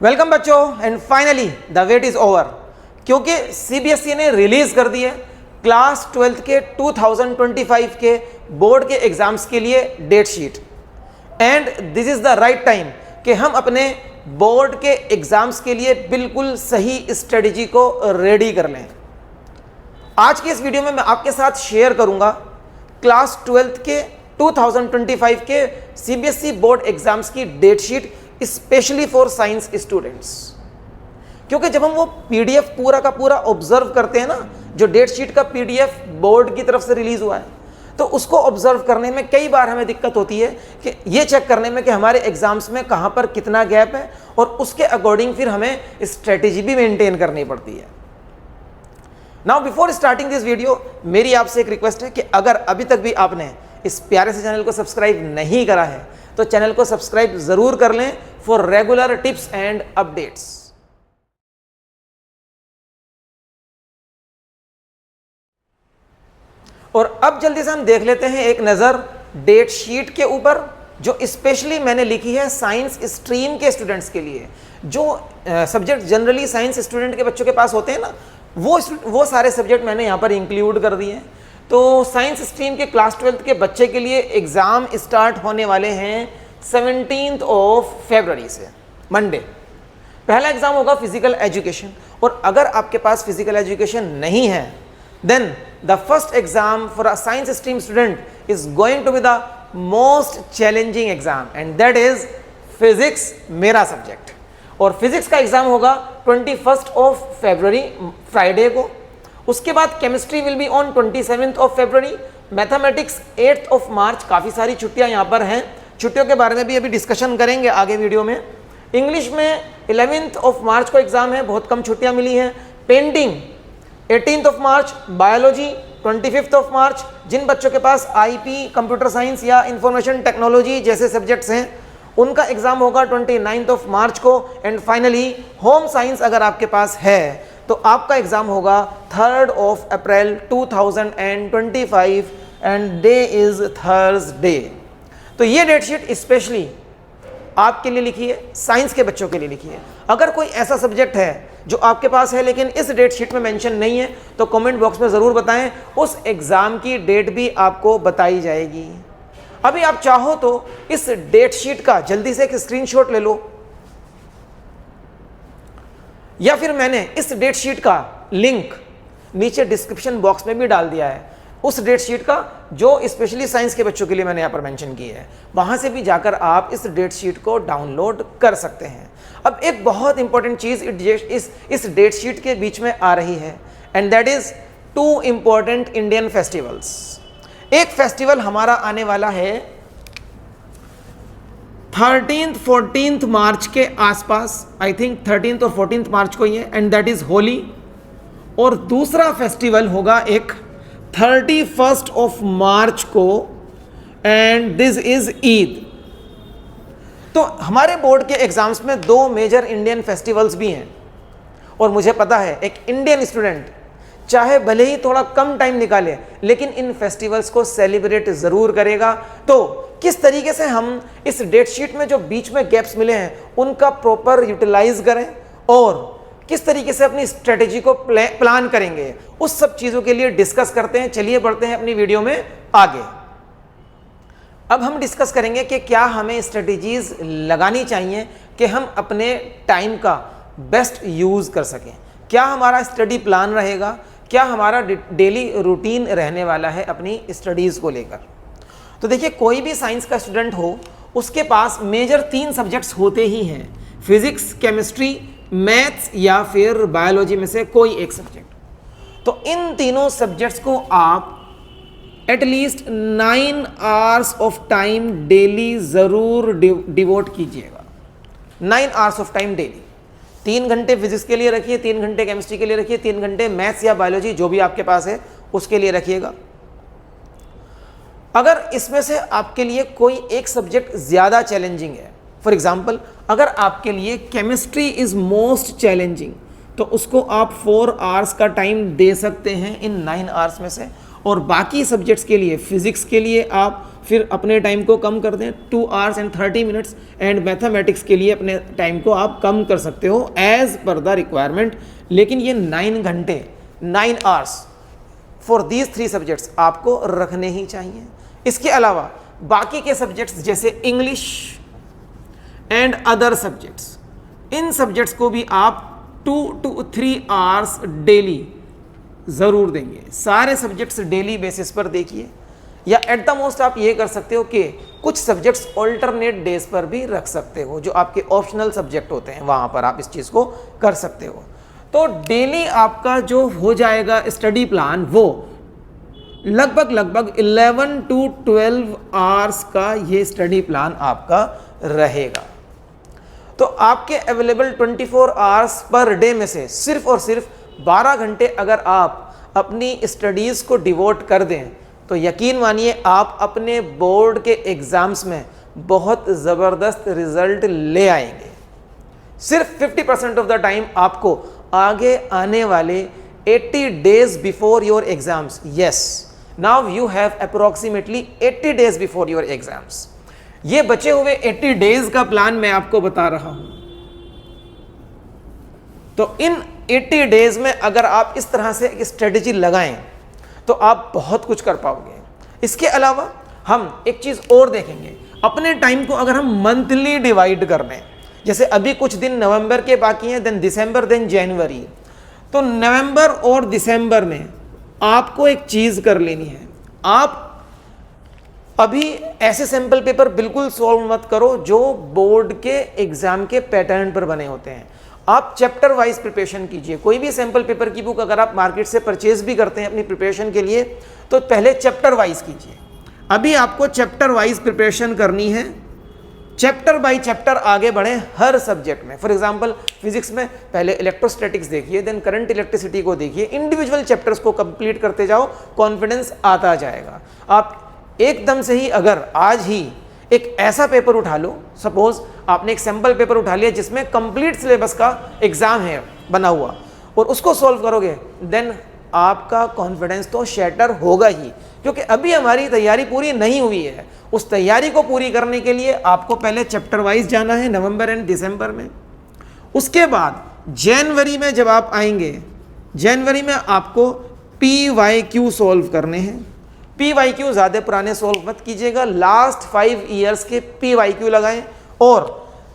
Welcome बच्चों and finally the wait is over, क्योंकि CBSE ने रिलीज कर दी है क्लास 12th के 2025 के बोर्ड के एग्जाम्स के लिए date sheet. And this is the right time कि हम अपने बोर्ड के एग्जाम्स के लिए बिल्कुल सही स्ट्रेटजी को रेडी कर लें। आज की इस वीडियो में मैं आपके साथ शेयर करूंगा क्लास 12th के 2025 के सीबीएसई बोर्ड एग्जाम्स की date sheet specially for science students. क्योंकि जब हम वो पीडीएफ पूरा का पूरा ऑब्जर्व करते हैं ना, जो डेट शीट का पीडीएफ बोर्ड की तरफ से रिलीज हुआ है, तो उसको ऑब्जर्व करने में कई बार हमें दिक्कत होती है कि ये चेक करने में कि हमारे एग्जाम्स में कहाँ पर कितना गैप है, और उसके अकॉर्डिंग फिर हमें स्ट्रेटेजी भी मेंटेन करनी पड़ती है। Now before starting this video, मेरी आपसे एक रिक्वेस्ट है कि अगर अभी तक भी आपने इस प्यारे से चैनल को सब्सक्राइब नहीं करा है तो चैनल को सब्सक्राइब जरूर कर लें for regular tips and updates. और अब जल्दी से हम देख लेते हैं एक नज़र डेट शीट के ऊपर, जो स्पेशली मैंने लिखी है साइंस स्ट्रीम के स्टूडेंट्स के लिए। जो सब्जेक्ट जनरली साइंस स्टूडेंट के बच्चों के पास होते हैं ना, वो सारे सब्जेक्ट मैंने यहाँ पर इंक्लूड कर दिए हैं। तो साइंस स्ट्रीम के क्लास 12th के बच्चे के लिए एग्ज़ाम स्टार्ट होने वाले हैं 17 फरवरी से, मंडे। पहला एग्ज़ाम होगा फिजिकल एजुकेशन, और अगर आपके पास फिजिकल एजुकेशन नहीं है then the first exam for a science stream student is going to be the most challenging exam, and that is physics, मेरा सब्जेक्ट। और फिजिक्स का एग्जाम होगा 21 फरवरी, फ्राइडे को। उसके बाद केमिस्ट्री विल बी ऑन 27 फरवरी, मैथमेटिक्स 8 मार्च। काफ़ी सारी छुट्टियां यहाँ पर हैं, छुट्टियों के बारे में भी अभी डिस्कशन करेंगे आगे वीडियो में। इंग्लिश में 11 मार्च को एग्जाम है, बहुत कम छुट्टियां मिली हैं। पेंटिंग 18 मार्च, बायोलॉजी 25 मार्च। जिन बच्चों के पास आईपी, कंप्यूटर साइंस या इंफॉर्मेशन टेक्नोलॉजी जैसे सब्जेक्ट्स हैं, उनका एग्जाम होगा 29 मार्च को। एंड फाइनली होम साइंस अगर आपके पास है तो आपका एग्जाम होगा 3 अप्रैल 2025 एंड डे इज थर्सडे। तो ये डेट शीट स्पेशली आपके लिए लिखी है, साइंस के बच्चों के लिए लिखी है। अगर कोई ऐसा सब्जेक्ट है जो आपके पास है लेकिन इस डेट शीट में मेंशन नहीं है तो कमेंट बॉक्स में ज़रूर बताएं, उस एग्ज़ाम की डेट भी आपको बताई जाएगी। अभी आप चाहो तो इस डेट शीट का जल्दी से एक स्क्रीनशॉट ले लो, या फिर मैंने इस डेट शीट का लिंक नीचे डिस्क्रिप्शन बॉक्स में भी डाल दिया है, उस डेट शीट का जो स्पेशली साइंस के बच्चों के लिए मैंने यहाँ पर मेंशन की है। वहाँ से भी जाकर आप इस डेट शीट को डाउनलोड कर सकते हैं। अब एक बहुत इंपॉर्टेंट चीज़ इस डेट शीट के बीच में आ रही है, and that is 2 important Indian festivals. एक फेस्टिवल हमारा आने वाला है 13th-14th मार्च के आसपास, आई थिंक 13th और 14th मार्च को ही है, एंड दैट इज़ होली। और दूसरा फेस्टिवल होगा एक 31 मार्च को, एंड दिस इज ईद। तो हमारे बोर्ड के एग्जाम्स में 2 मेजर इंडियन फेस्टिवल्स भी हैं, और मुझे पता है एक इंडियन स्टूडेंट चाहे भले ही थोड़ा कम टाइम निकाले लेकिन इन फेस्टिवल्स को सेलिब्रेट ज़रूर करेगा। तो किस तरीके से हम इस डेट शीट में जो बीच में गैप्स मिले हैं उनका प्रॉपर यूटिलाइज करें और किस तरीके से अपनी स्ट्रेटेजी को प्लान करेंगे, उस सब चीज़ों के लिए डिस्कस करते हैं। चलिए बढ़ते हैं अपनी वीडियो में आगे। अब हम डिस्कस करेंगे कि क्या हमें स्ट्रेटेजीज लगानी चाहिए कि हम अपने टाइम का बेस्ट यूज़ कर सकें। क्या हमारा स्टडी प्लान रहेगा, क्या हमारा डेली रूटीन रहने वाला है अपनी स्टडीज़ को लेकर। तो देखिए, कोई भी साइंस का स्टूडेंट हो उसके पास मेजर 3 सब्जेक्ट्स होते ही हैं, फिजिक्स, केमिस्ट्री, मैथ्स या फिर बायोलॉजी में से कोई एक सब्जेक्ट। तो इन तीनों सब्जेक्ट्स को आप at least 9 hours of time daily ज़रूर डिवोट कीजिएगा। 9 आवर्स ऑफ टाइम डेली। 3 घंटे फिजिक्स के लिए रखिए, 3 घंटे केमिस्ट्री के लिए रखिए, 3 घंटे मैथ्स या बायोलॉजी जो भी आपके पास है उसके लिए रखिएगा। अगर इसमें से आपके लिए कोई एक सब्जेक्ट ज़्यादा चैलेंजिंग है, फॉर एग्जाम्पल अगर आपके लिए केमिस्ट्री इज़ मोस्ट चैलेंजिंग, तो उसको आप 4 आवर्स का टाइम दे सकते हैं इन 9 आवर्स में से, और बाकी सब्जेक्ट्स के लिए, फिजिक्स के लिए आप फिर अपने टाइम को कम कर दें 2 hours and 30 minutes, and mathematics के लिए अपने टाइम को आप कम कर सकते हो एज पर द रिक्वायरमेंट। लेकिन ये 9 घंटे 9 hours फॉर दीज 3 सब्जेक्ट्स आपको रखने ही चाहिए। इसके अलावा बाकी के सब्जेक्ट्स जैसे English and other subjects, in subjects को भी आप 2 to 3 hours डेली ज़रूर देंगे। सारे सब्जेक्ट्स डेली बेसिस पर देखिए, या एट द मोस्ट आप ये कर सकते हो कि कुछ सब्जेक्ट्स ऑल्टरनेट डेज पर भी रख सकते हो, जो आपके ऑप्शनल सब्जेक्ट होते हैं वहाँ पर आप इस चीज़ को कर सकते हो। तो डेली आपका जो हो जाएगा स्टडी प्लान, वो लगभग 11 to 12 hours का ये स्टडी प्लान आपका रहेगा। तो आपके अवेलेबल 24 hours पर डे में से सिर्फ और सिर्फ 12 घंटे अगर आप अपनी स्टडीज़ को डिवोट कर दें तो यकीन मानिए आप अपने बोर्ड के एग्ज़ाम्स में बहुत ज़बरदस्त रिज़ल्ट ले आएंगे। सिर्फ 50% ऑफ द टाइम आपको आगे आने वाले 80 days before your exams, yes now you have approximately 80 days before your exams, ये बचे हुए 80 days का प्लान मैं आपको बता रहा हूं। तो इन 80 days में अगर आप इस तरह से एक स्ट्रेटेजी लगाएं तो आप बहुत कुछ कर पाओगे। इसके अलावा हम एक चीज़ और देखेंगे, अपने टाइम को अगर हम मंथली डिवाइड कर लें, जैसे अभी कुछ दिन नवंबर के बाकी हैं, देन दिसंबर, देन जनवरी, तो नवंबर और दिसंबर में आपको एक चीज़ कर लेनी है। आप अभी ऐसे सैम्पल पेपर बिल्कुल सॉल्व मत करो जो बोर्ड के एग्जाम के पैटर्न पर बने होते हैं। आप चैप्टर वाइज प्रिपरेशन कीजिए। कोई भी सैम्पल पेपर की बुक अगर आप मार्केट से परचेज भी करते हैं अपनी प्रिपरेशन के लिए, तो पहले चैप्टर वाइज कीजिए। अभी आपको चैप्टर वाइज प्रिपरेशन करनी है, चैप्टर बाय चैप्टर आगे बढ़ें हर सब्जेक्ट में। फॉर एग्जांपल फिजिक्स में पहले इलेक्ट्रोस्टैटिक्स देखिए, देन करंट इलेक्ट्रिसिटी को देखिए, इंडिविजुअल चैप्टर्स को कंप्लीट करते जाओ, कॉन्फिडेंस आता जाएगा। आप एकदम से ही अगर आज ही एक ऐसा पेपर उठा लो, सपोज आपने एक सैम्पल पेपर उठा लिया जिसमें कंप्लीट सिलेबस का एग्जाम है बना हुआ, और उसको सॉल्व करोगे, देन आपका कॉन्फिडेंस तो शैटर होगा ही, क्योंकि अभी हमारी तैयारी पूरी नहीं हुई है। उस तैयारी को पूरी करने के लिए आपको पहले चैप्टर वाइज जाना है नवंबर एंड दिसंबर में। उसके बाद जनवरी में जब आप आएंगे, जनवरी में आपको PYQ सॉल्व करने हैं। PYQ ज़्यादा पुराने सॉल्व मत कीजिएगा, लास्ट 5 years के PYQ लगाएं। और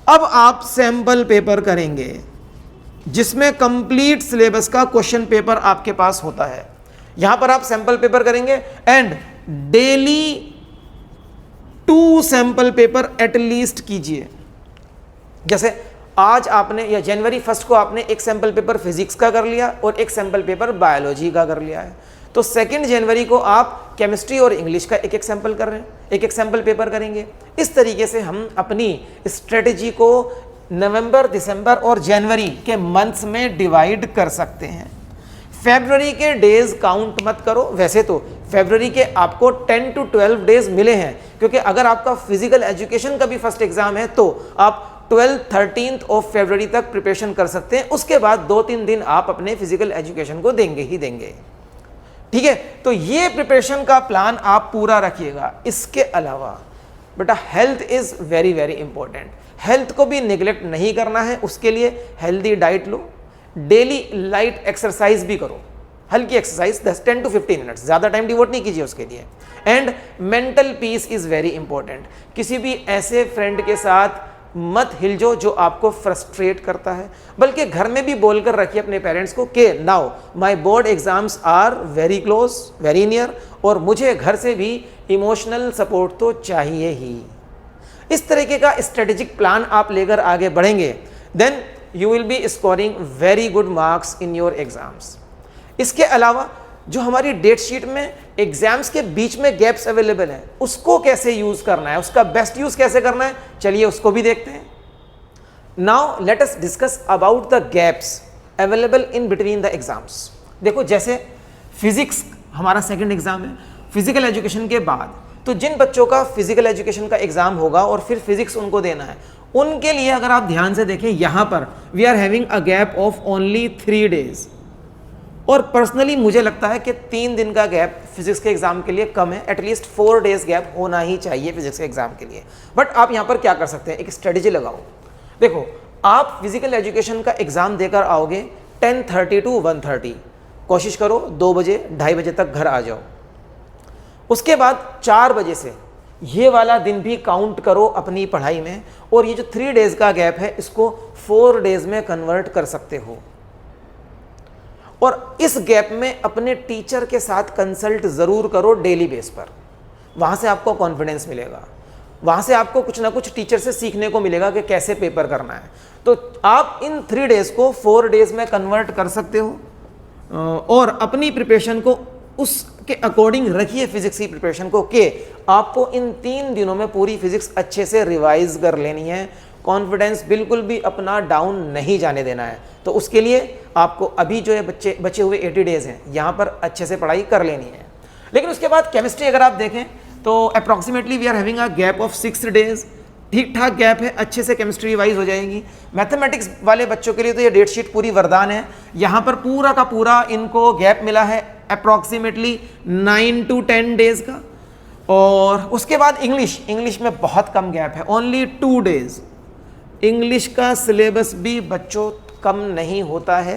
अब आप सैम्पल पेपर करेंगे जिसमें कंप्लीट सिलेबस का क्वेश्चन पेपर आपके पास होता है। यहां पर आप सैम्पल पेपर करेंगे and daily 2 sample paper at least कीजिए। जैसे आज आपने या जनवरी 1 को आपने एक सैम्पल पेपर फिजिक्स का कर लिया और एक सैम्पल पेपर बायोलॉजी का कर लिया है, तो 2 जनवरी को आप केमिस्ट्री और इंग्लिश का एक सैम्पल कर रहे हैं, एक सैम्पल पेपर करेंगे। इस तरीके से हम अपनी स्ट्रेटजी को नवंबर, दिसंबर और जनवरी के मंथ्स में डिवाइड कर सकते हैं। फरवरी के डेज काउंट मत करो। वैसे तो फरवरी के आपको 10 to 12 डेज मिले हैं, क्योंकि अगर आपका फिजिकल एजुकेशन का भी फर्स्ट एग्जाम है तो आप 12-13 ऑफ फरवरी तक प्रिपरेशन कर सकते हैं। उसके बाद 2-3 दिन आप अपने फिजिकल एजुकेशन को देंगे ही देंगे। ठीक है, तो ये प्रिपरेशन का प्लान आप पूरा रखिएगा। इसके अलावा बेटा health is very very important. Health को भी निगलेक्ट नहीं करना है। उसके लिए हेल्दी डाइट लो, डेली लाइट एक्सरसाइज भी करो, हल्की एक्सरसाइज 10 to 15 मिनट्स, ज़्यादा टाइम डिवोट नहीं कीजिए उसके लिए। And mental peace is very important. किसी भी ऐसे फ्रेंड के साथ मत हिलजो जो आपको फ्रस्ट्रेट करता है, बल्कि घर में भी बोलकर रखिए अपने पेरेंट्स को कि now my board exams are very close, very near, और मुझे घर से भी इमोशनल सपोर्ट तो चाहिए ही। इस तरीके का स्ट्रेटेजिक प्लान आप लेकर आगे बढ़ेंगे, then you will be scoring very good marks in your exams. इसके अलावा जो हमारी डेट शीट में एग्जाम्स के बीच में गैप्स अवेलेबल हैं, उसको कैसे यूज करना है, उसका बेस्ट यूज कैसे करना है, चलिए उसको भी देखते हैं। Now let us discuss about the gaps available in between the exams. देखो, जैसे फिजिक्स हमारा सेकंड एग्जाम है, फिजिकल एजुकेशन के बाद तो जिन बच्चों का फिजिकल एजुकेशन का एग्जाम होगा और फिर फिजिक्स उनको देना है, उनके लिए अगर आप ध्यान से देखें, यहां पर we are having a gap of only 3 days। और पर्सनली मुझे लगता है कि 3 दिन का गैप फिजिक्स के एग्जाम के लिए कम है, एटलीस्ट 4 डेज गैप होना ही चाहिए फिजिक्स के एग्जाम के लिए। बट आप यहाँ पर क्या कर सकते हैं, एक स्ट्रेटेजी लगाओ। देखो, आप फिजिकल एजुकेशन का एग्जाम देकर आओगे 10:30 to 1:30, कोशिश करो 2 बजे 2:30 बजे तक घर आ जाओ। उसके बाद 4 बजे से ये वाला दिन भी काउंट करो अपनी पढ़ाई में, और ये जो 3 डेज का गैप है इसको 4 डेज में कन्वर्ट कर सकते हो। और इस गैप में अपने टीचर के साथ कंसल्ट ज़रूर करो डेली बेस पर, वहाँ से आपको कॉन्फिडेंस मिलेगा, वहाँ से आपको कुछ ना कुछ टीचर से सीखने को मिलेगा कि कैसे पेपर करना है। तो आप इन 3 डेज़ को 4 डेज़ में कन्वर्ट कर सकते हो और अपनी प्रिपरेशन को उसके अकॉर्डिंग रखिए, फिजिक्स की प्रिपरेशन को, कि आपको इन 3 दिनों में पूरी फिजिक्स अच्छे से रिवाइज कर लेनी है। कॉन्फिडेंस बिल्कुल भी अपना डाउन नहीं जाने देना है। तो उसके लिए आपको अभी जो है बचे हुए 80 डेज़ हैं यहाँ पर अच्छे से पढ़ाई कर लेनी है। लेकिन उसके बाद केमिस्ट्री अगर आप देखें तो approximately we are having a gap of 6 days, ठीक ठाक गैप है, अच्छे से केमिस्ट्री रिवाइज हो जाएगी। मैथमेटिक्स वाले बच्चों के लिए तो ये डेट शीट पूरी वरदान है, यहाँ पर पूरा का पूरा इनको गैप मिला है अप्रॉक्सीमेटली 9 to 10 डेज़ का। और उसके बाद इंग्लिश में बहुत कम गैप है, ओनली 2 डेज़। इंग्लिश का सिलेबस भी बच्चों कम नहीं होता है,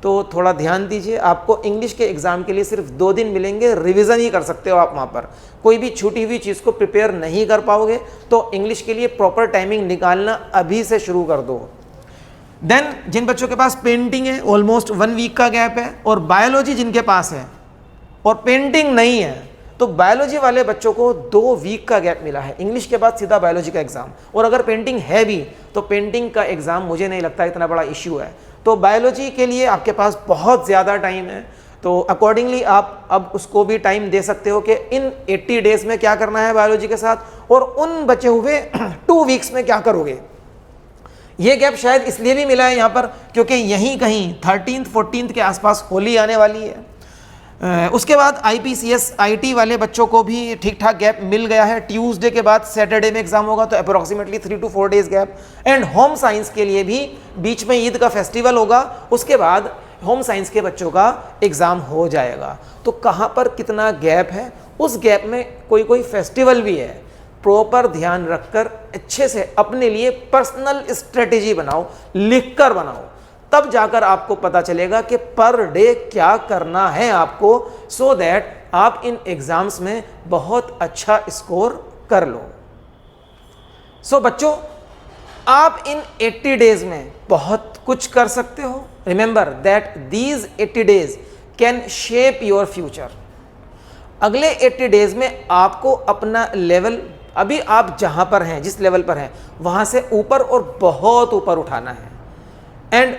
तो थोड़ा ध्यान दीजिए। आपको इंग्लिश के एग्ज़ाम के लिए सिर्फ 2 दिन मिलेंगे, रिवीजन ही कर सकते हो आप वहाँ पर, कोई भी छूटी हुई चीज़ को प्रिपेयर नहीं कर पाओगे। तो इंग्लिश के लिए प्रॉपर टाइमिंग निकालना अभी से शुरू कर दो। देन जिन बच्चों के पास पेंटिंग है ऑलमोस्ट 1 वीक का गैप है, और बायोलॉजी जिनके पास है और पेंटिंग नहीं है तो बायोलॉजी वाले बच्चों को 2 वीक का गैप मिला है। इंग्लिश के बाद सीधा बायोलॉजी का एग्जाम, और अगर पेंटिंग है भी तो पेंटिंग का एग्ज़ाम मुझे नहीं लगता इतना बड़ा इश्यू है। तो बायोलॉजी के लिए आपके पास बहुत ज़्यादा टाइम है, तो अकॉर्डिंगली आप अब उसको भी टाइम दे सकते हो कि इन 80 डेज़ में क्या करना है बायोलॉजी के साथ, और उन बचे हुए 2 वीक्स में क्या करोगे। ये गैप शायद इसलिए भी मिला है यहाँ पर क्योंकि यहीं कहीं 13th 14th के आसपास होली आने वाली है। उसके बाद IPCS IT वाले बच्चों को भी ठीक ठाक गैप मिल गया है। ट्यूसडे के बाद सैटरडे में एग्जाम होगा, तो approximately 3 to 4 days gap. And home science के लिए भी बीच में ईद का फेस्टिवल होगा, उसके बाद होम साइंस के बच्चों का एग्ज़ाम हो जाएगा। तो कहाँ पर कितना गैप है, उस गैप में कोई फेस्टिवल भी है, प्रॉपर ध्यान रखकर अच्छे से अपने लिए पर्सनल स्ट्रेटेजी बनाओ, लिख कर बनाओ, तब जाकर आपको पता चलेगा कि पर डे क्या करना है आपको, सो दैट आप इन एग्जाम्स में बहुत अच्छा स्कोर कर लो। सो बच्चों, आप इन 80 डेज में बहुत कुछ कर सकते हो। Remember that these 80 days can shape your future. अगले 80 डेज में आपको अपना लेवल, अभी आप जहां पर हैं, जिस लेवल पर हैं, वहां से ऊपर और बहुत ऊपर उठाना है। एंड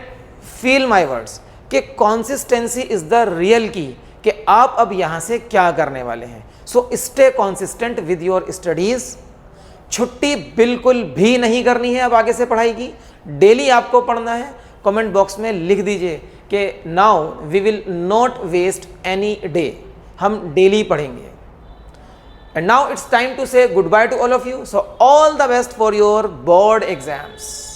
फील माई वर्ड्स कि कॉन्सिस्टेंसी इज द रियल की, कि आप अब यहां से क्या करने वाले हैं। So stay consistent with your studies. छुट्टी बिल्कुल भी नहीं करनी है अब आगे से पढ़ाई की, डेली आपको पढ़ना है। कमेंट बॉक्स में लिख दीजिए कि now we will not waste any day, हम डेली पढ़ेंगे। And now it's time to say goodbye to all of you. So all the best for your board exams.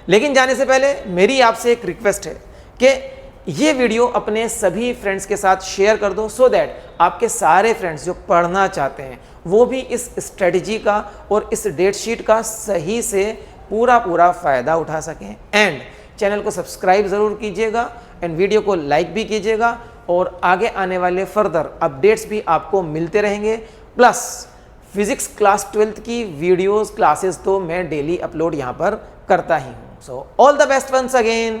लेकिन जाने से पहले मेरी आपसे एक रिक्वेस्ट है कि ये वीडियो अपने सभी फ्रेंड्स के साथ शेयर कर दो, सो दैट आपके सारे फ्रेंड्स जो पढ़ना चाहते हैं वो भी इस स्ट्रेटजी का और इस डेट शीट का सही से पूरा फ़ायदा उठा सकें। एंड चैनल को सब्सक्राइब ज़रूर कीजिएगा एंड वीडियो को लाइक भी कीजिएगा, और आगे आने वाले फर्दर अपडेट्स भी आपको मिलते रहेंगे। प्लस फिज़िक्स क्लास 12th की वीडियोज़ क्लासेस तो मैं डेली अपलोड यहाँ पर करता ही हूँ। So all the best once again.